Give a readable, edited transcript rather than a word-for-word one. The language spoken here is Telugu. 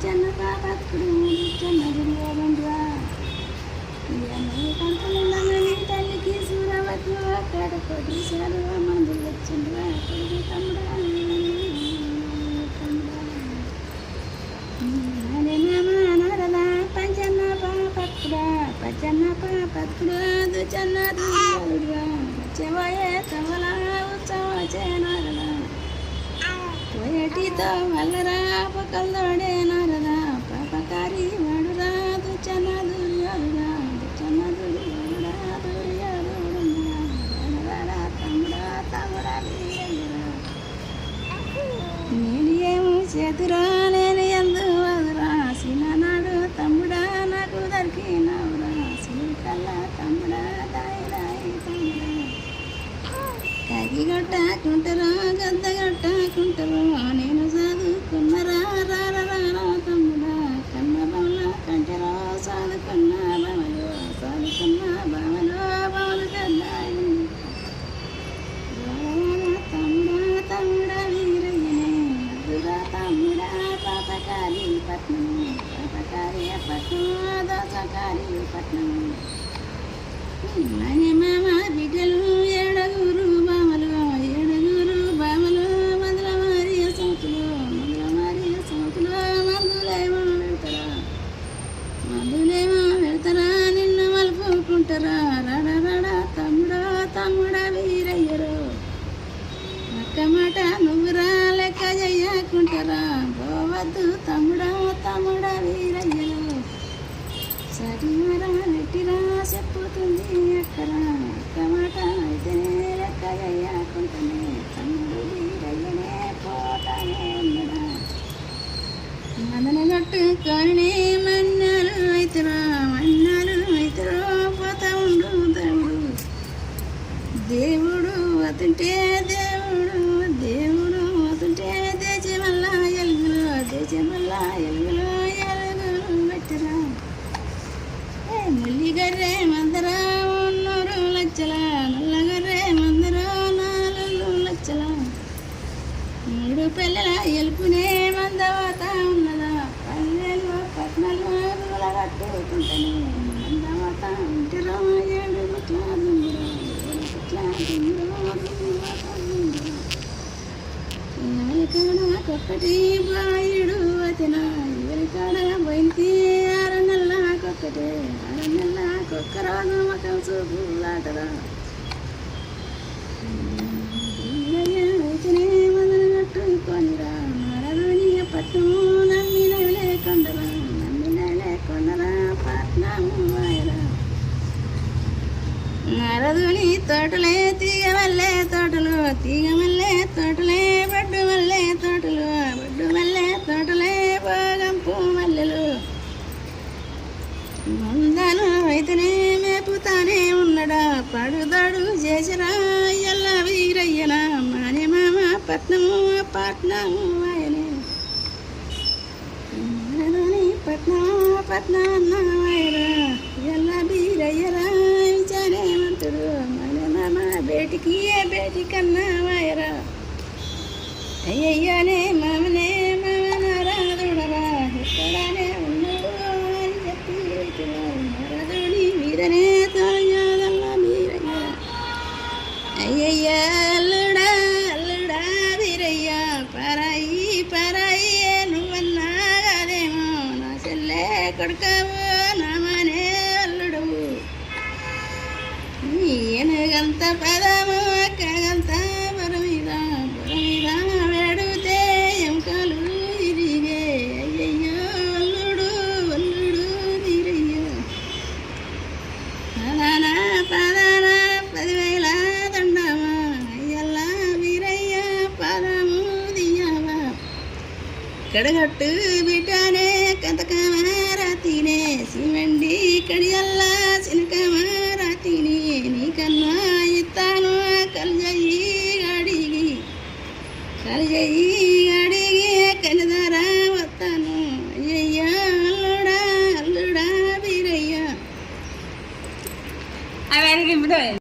చిన్న పాపకుడు చిన్న దుర్యోధనుడురా కంటలని తల్లికి సూరవతి అక్కడ కొట్టేశాడు మందులు వచ్చిండ్రా కొడుకు తమ్ముడా నారదా పంచన్న పాపకుడా పచ్చన్న పాపకుడు దుచన్న దుర్యోధనుడురా వచ్చేవాయే తమలా ఉత్సవ చేనారదా పోయేటితో మల్లరా పకల్లోడే నారదా పాపకారి వాడురా దుచన్న దుర్యోధనుడా దుచన్న దుర్యోధనుడా దుర్యోధనుడా తమ్ముడా తమ్ముడా నేను ఏమో చేతురా నేను ఎందు వదురా సినాడు తమ్ముడా నాకు దొరికినవురా సిరికల్లా తమ్ముడా దాయి దాయి తమ్ముడా కాకి గొట్టకుంటారా గద్ద గొట్టకుంటారు నేను చదువుకున్నరా రారా తమ్ముడా కన్న బొమ్మ కంటరా చదువుకున్న బామలో చదువుకున్న బామలో బామలు కద్దాయి తమ్ముడా తమ్ముడా వీరయ్యనే అద్దురా తమ్ముడా పాపకారి పట్నం పాపకారి పట్నం దోసకారి పట్నం మని మామ బిడ్డలు ఏడుగురు బామలు మందుల మారియ సంతులు మందులేమో పెడతారా నిన్ను మలుపుకుంటారా రాడా తమ్ముడా వీరయ్యరు అక్క మాట నువ్వురా లెక్క చెయ్యకుంటారా పోవద్దు తమ్ముడా వీరయ్యరు సరిమరా నెట్టిరా చెప్పుతుంది అక్కరా అక్క మాట అయితేనే లెక్క చెయ్యకుంటానే తమ్ముడు వీరయ్యనే పోతానే ఉన్నడా మదన కట్టుకొని మన్నాలు అవుతారా పోతా ఉండు తమ్ముడు దేవుడు అతుంటే దేవుడు అతుంటే దేశమల్లా ఎలుగులు పెట్టరా ముల్లిగర్రె మందర 3 లక్షల నల్లగర్రె మందర 4 లక్షల 3 పిల్లల ఎలుపునే మందవాత ఉన్నదా పల్లెలు పట్నాలు కట్టుకుంటానే మందవాత ఇంటిలో 7 గుట్ల ఎవరికాడొక్కటి బాయుడు అతన ఎవరికాడ బయటికి 6 నెలలకొక్కటే 6 నెలలకొక్క రోజు మకం చూపులాటరా అయితేనే మొదలు కట్టుకొనిరా మరదుని పట్నం నమ్మినవిలే కొండరా పట్నము వాయరా నరదుని తోటలే తీగ మల్లె తోటలే బడ్డు మల్లె తోటలే బాగంపు మల్లెలు ముందను అయితేనే మేపుతానే ఉన్నడా పడుదాడు చేసిరా ఎల్ల వీరయ్యనా మానే మామ పట్నము ఆయనే పట్నం వాయరా ఎల్ల వీరయ్యరా విచారేమంటారు మానే మామ బేటికన్నా వాయరా అయ్యయ్యనే మామనే మామనారాధుడరా ఎక్కడానే ఉన్నాడు అని చెప్పి నారదుని వీరనే తోయాదల్ల వీరయ్య అయ్యయ్య అల్లుడా వీరయ్య పరాయి నువ్వన్నా కాదేమో నా చెల్లె కొడుకవు నా మానే అల్లుడవు ఈయనగంత పదము అక్కగంత బురమీద వేడుతే ఎంకలు ఇరిగే అయ్యయ్యో అల్లుడు వీరయ్యో పదాన 10,000 దండమా అయ్యల్లా వీరయ్య పదము దియ్యవా కడగట్టు బిడ్డనే కంతకమారాతీనే సిమెండి కడియల్లా సినకమారాతీని నీకన్నా ఇస్తాను కలిజయి